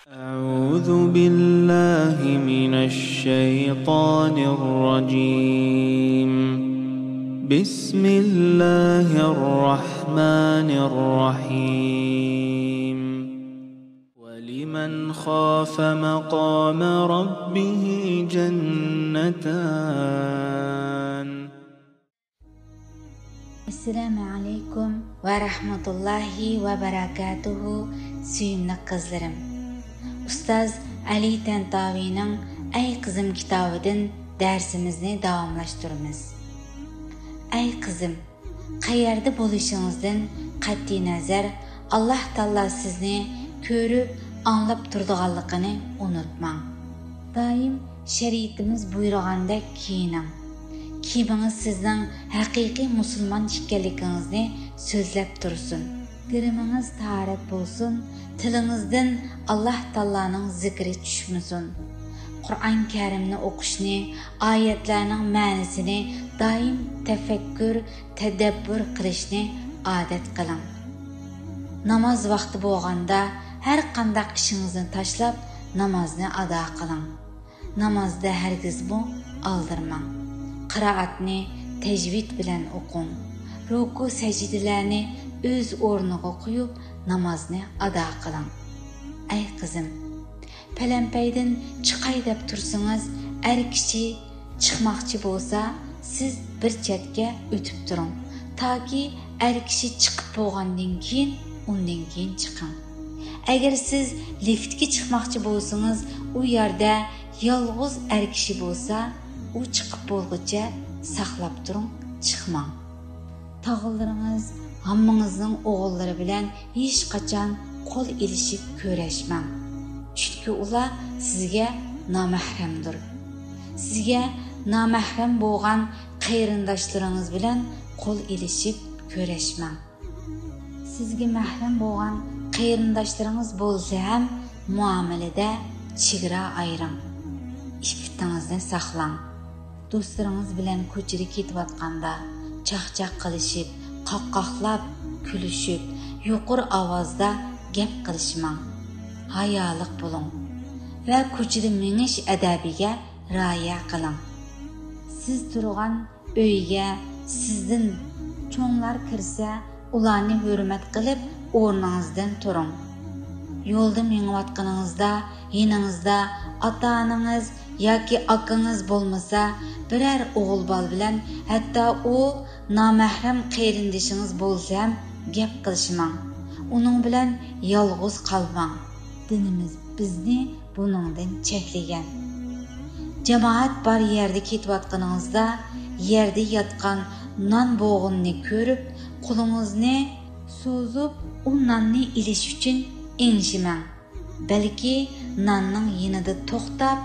أعوذ بالله من الشيطان الرجيم بسم الله الرحمن الرحيم ولمن خاف مقام ربه جنتان Assalamu alaikum ve rahmetullahi ve berekatuhu süyümlü kızlarım. Ustaz Ali Tantavi'nin Ey Kızım kitabıdan dersimizni davamlaştırırız. Ey kızım, qayerda bo'lishingizdan qat'iy nazar Allah Taala sizni ko'rib, anlab turdiganligini unutmang. Doim shariatimiz buyurgandek kiyining. Kiyiminiz sizning haqiqiy musulmon ekanligingizni so'zlab tursin. Diliminiz taharat bo'lsin, tilingizdan Allah Taalaning zikri tushmasin. Qur'on Karimni o'qishni, oyatlarning ma'nosini doim tafakkur, tadabbur qilishni odat qiling. Namoz vaqti bo'lganda har qanday ishingizni tashlab namozni ado qiling. Namozda hargiz bu aldirmang. Qiraatni tejvid bilan o'qing. Ruku sajdalarni o'z o'rniga qo'yib namozni ado qiling. Ey qizim, palampaydan chiqay deb tursangiz, er kishi chiqmoqchi bo'lsa, siz bir chetga o'tib turing. Toki er kishi chiqib bo'lgandan keyin, undan keyin chiqing. Agar siz liftga chiqmoqchi bo'lsangiz, u yerda yolg'iz er kishi bo'lsa, u chiqib bo'lguncha saqlab turing, chiqmang. Tog'laringiz, hammangizning o'g'illari bilan hech qachon qo'l ilishib ko'rashmang. Chunki ular sizga nomahramdir. Sizga nomahram bo'lgan qarindoshlaringiz bilan qo'l ilishib ko'rashmang. Sizga mahram bo'lgan qarindoshlaringiz bo'lsa ham muomalada chegara ayring. İftingizni saqlang. Do'stlaringiz bilan ko'chada ketayotganda chaqchaq qilishib, qoqqoqlab, kulishib, yuqori ovozda gap qilishmang. Hayoliq bo'ling va ko'chada minish adabiga rioya qiling. Siz turgan uyga sizdan cho'nglar kirsa, ularni hurmat qilib, o'rningizdan turing. Yo'lda minayotganingizda, yiningizda ota-onangiz yoki akangiz bo'lmasa, biror o'g'il bol bilan, hatto u nomahram qarindoshingiz bo'lsa ham gap qilishmang. Uning bilan yolg'iz qolmang. Dinimiz bizni buningdan cheklagan. Jamoat bor yerda ketayotganingizda, yerda yotgan non bo'g'inni ko'rib, qo'lingizni so'zib, u nonni ilish uchun engishmang. Balki nonning yonida to'xtab,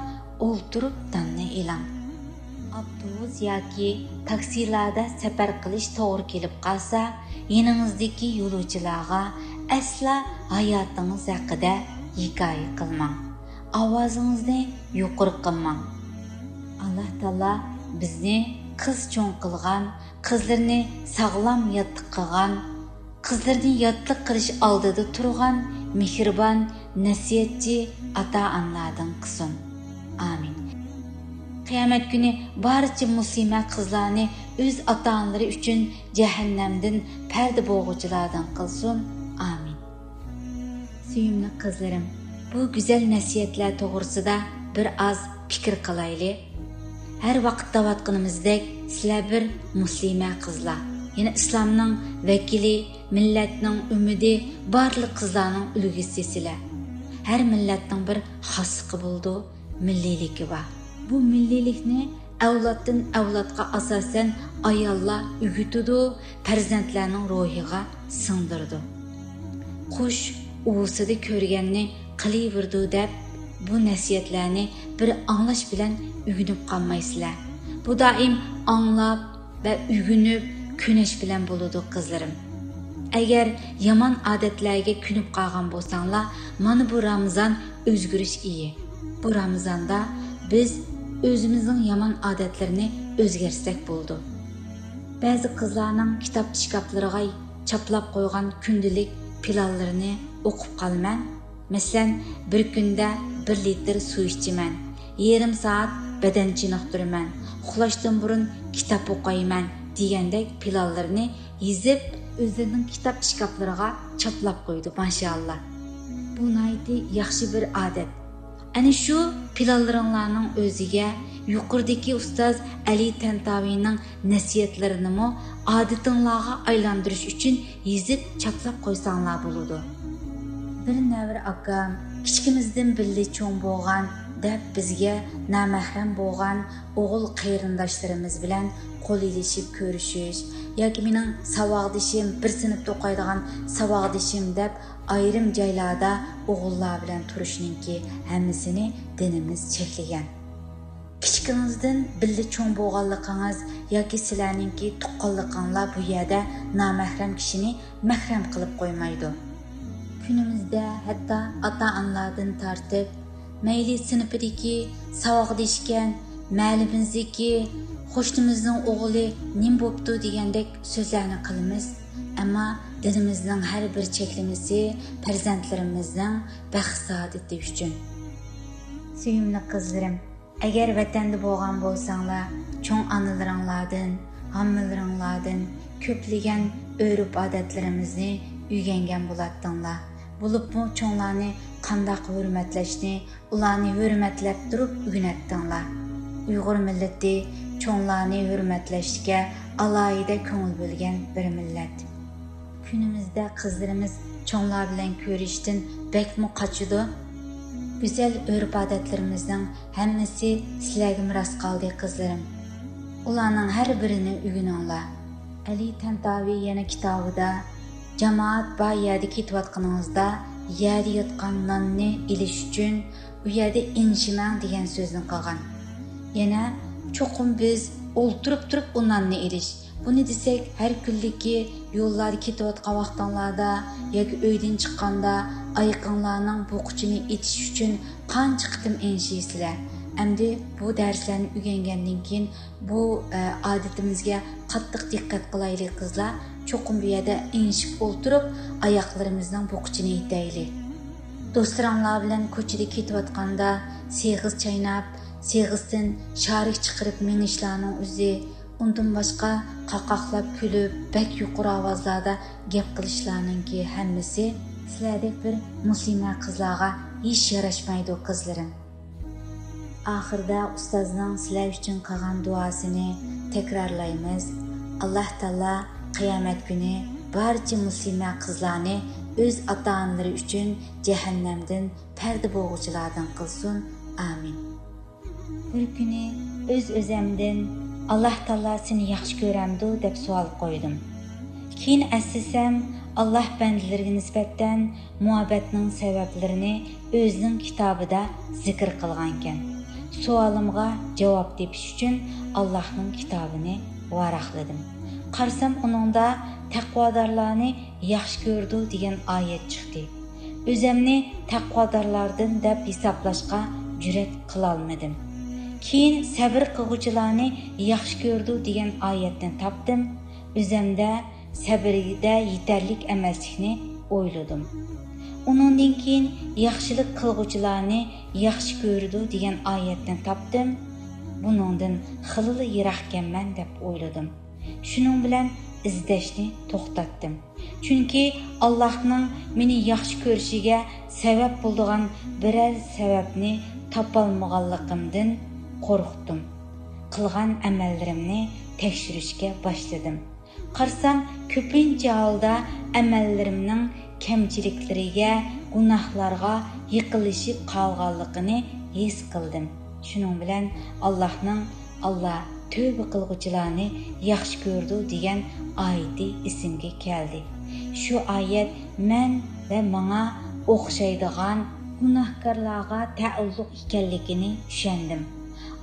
o'ltirib nonni ilang. Avtobus yoki taksilarda safar qilish to'g'ri kelib qolsa, yoningizdagi yo'lovchilarga asla hayotingiz haqida hikoya qilmang. Ovozingizni yuqori qilmang. Alloh taolo bizni qiz cho'ng qilgan, qizlarni sog'lom yotliq qilgan, qizlarni yotliq qilish oldida turgan mehribon, nasihatchi ota-onalardan qilsin. Amin. Qiyomat kuni barcha musulmon qizlarni o'z ota-onalari uchun jahannamdan parda bo'g'uvchilardan qilsin. Amin. Suyimli qizlarim, bu go'zal nasihatlar to'g'risida bir oz fikr qilaylik. Har vaqt davatqinimizdek sizlar bir musulmon qizlar, ya'ni islomning vakili, millatning umidi, barliq qizlarning ulg'isisizlar. Har millatning bir xosligi bo'ldi, milliyligi bor. Bu milliylikni avloddan avlodga asosan ayollar o'g'itidi, farzandlarning ruhiga singdirdi. Qush uvusida ko'rganni qilaverdi deb bu nasihatlarni bir anglash bilan o'rganib qolmaysizlar. Bu doim anglab va o'rganib ko'nish bilan bo'ladi qizlarim. Agar yomon odatlarga ko'nib qolgan bo'lsanglar, mana bu Ramazon o'zgarish iyi. Bu Ramazonda biz o'zimizning yomon odatlarini o'zgartirsak bo'ldi. Ba'zi qizlarning kitob shkaflariga chaplab qo'ygan kundalik planlarini o'qib qolman. Mesela bir günde 1 litr su içimen, yarım saat beden çiniqtırman, uxlashdan burun kitap o'qiyman degandek planlarını yezib o'zining kitap shkaflariga chaplab qo'ydi, maşallah. Bu nayti yaxshi bir odat. Ana shu planlaringlarning o'ziga yuqoridagi ustoz Ali Tantavining nasihatlarini odatinglarga aylantirish uchun yezib chaplab qo'ysanglar bo'ladi. Bir navir akam kichkimizdan birga cho'ng bo'lgan deb bizga namahram bo'lgan o'g'il qarindoshlarimiz bilan qo'l ilishib ko'rishish yoki mening savodishim bir sinfda o'qiydigan savodishim deb ayrim joylarda o'g'illar bilan turishninki hammasini dinimiz cheklagan. Kichkingizdan birga cho'ng bo'lganligingiz yoki sizlarningki tuqqanliginglar bu yerda namahram kishini mahram qilib qo'ymaydi. Günümüzde hatta ata-onalardan tartib, mayli sinfidagi savodishgan, ma'limizdagi qo'shnimizning o'g'li nim bo'pti degandek so'zlarni qilamiz. Ammo dinimizning har bir cheklimisi farzandlarimizning baxt saodati uchun. Suyimli qizlarim, agar vatanda bo'lgan bo'lsanglar, cho'ng onalaringlardan, homilaringlardan ko'plagan o'rib odatlarimizni uygangan bo'ladinglar. Bulubmu cho'nglarni qandaq hurmatlashni, ularni hurmatlab turib o'rgatdinglar. Uyg'ur millati cho'nglarni hurmatlashga alohida ko'ngil bo'lgan bir millat. Kunimizda qizlarimiz cho'nglar bilan ko'rishdan bakmi qochidi. Güzel örf odatlarimizning hammasi sizlarga miros qoldi qizlarim. Ularning har birini o'rganinglar. Ali Tantavi yana kitobida jamoat bor yerda ketayotganingizda yerda yotgan nonni ilish uchun u yerda inshimang degan so'zni qilgan. Yana cho'qim biz o'ltirib turib u nonni ilish. Buni desak har kunligi yo'llarda ketayotgan vaqtinglarda yoki uydan chiqqanda oyoqinglarning bo'qichini itish uchun qancha qitim inshaysizlar. Endi bu darslarni o'rgangandan keyin bu odatimizga qattiq diqqat qilaylik qizlar. Cho'qim bu yerda inshib o'ltirib oyoqlarimizning bo'qichini itaylik. Do'stlaringlar bilan ko'chada ketayotganda seg'iz chaynab, seg'izdan sharik chiqarib minishlarning o'zi, undan boshqa qaqaqlab kulib, bak yuqori ovozlarda gap qilishlarninki hammasi sizlardek bir muslima qizlarga hech yarashmaydi qizlarim. Oxirida ustozning sizlar uchun qilgan duosini takrorlaymiz. Alloh taolo qiyomat kuni barcha muslima qizlarni o'z ota-onalari uchun jahannamdan parda bo'g'uvchilardan qilsin. Amin. Bir kuni o'z-o'zimdan Alloh taolo seni yaxshi ko'ramdi deb savol qo'ydim. Keyin aslasam Alloh bandalariga nisbatan muhabbatning sabablarini o'zining kitobida zikr qilgan ekan. Savolimga javob tepish uchun Allohning kitobini varaqladim. Qarsam uningda taqvodorlarni yaxshi ko'rdi degan oyat chiqdi. O'zimni taqvodorlardan deb hisoblashga jur'at qila olmadim. Keyin sabr qiluvchilarni yaxshi ko'rdi degan oyatni topdim. O'zimda sabrida yetarlik emaslikni o'yladim. Uningdan keyin yaxshilik qiluvchilarni yaxshi ko'rdi degan oyatni topdim. Buningdan xilli yiroqkanman deb o'yladim. Shuning bilan izdashni to'xtatdim. Chunki Allohning meni yaxshi ko'rishiga sabab bo'lgan biror sababni topolmaganligimdan qo'rqdim. Qilgan amallarimni tekshirishga boshladim. Qarsam ko'pincha holda amallarimning kamchiliklariga, gunohlarga yiqilishib qolganligini his qildim. Shuning bilan Allohning Alloh tövbe qilguvchilarni yaxshi ko'rdi degan oyati esimga keldi. Shu oyat men va menga o'xshaydigan gunohkorlarga ta'alluq ekanligini tushundim.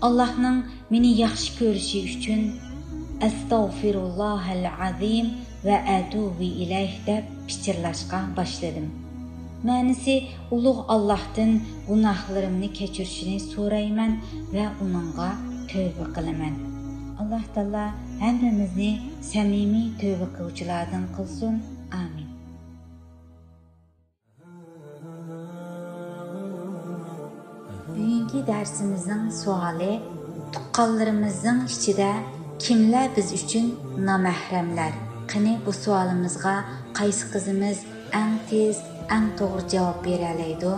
Allohning meni yaxshi ko'rishi uchun Astagfirullohal azim va atubu ilayh deb pichirlashga boshladim. Ma'nisi ulug' Allohdan gunohlarimni kechirishini so'rayman va uningga tövbe qilaman. Alloh taolo hammamizni samimiy tövbe qiluvchilardan qilsin. Amin. Bugünkü dərsimizin sualı: tuqqanlarımızın içində kimlər biz üçün naməhrəmlər? Qani bu sualımızga qaysı qızımız ən tez, ən doğru cavab verə alaydı?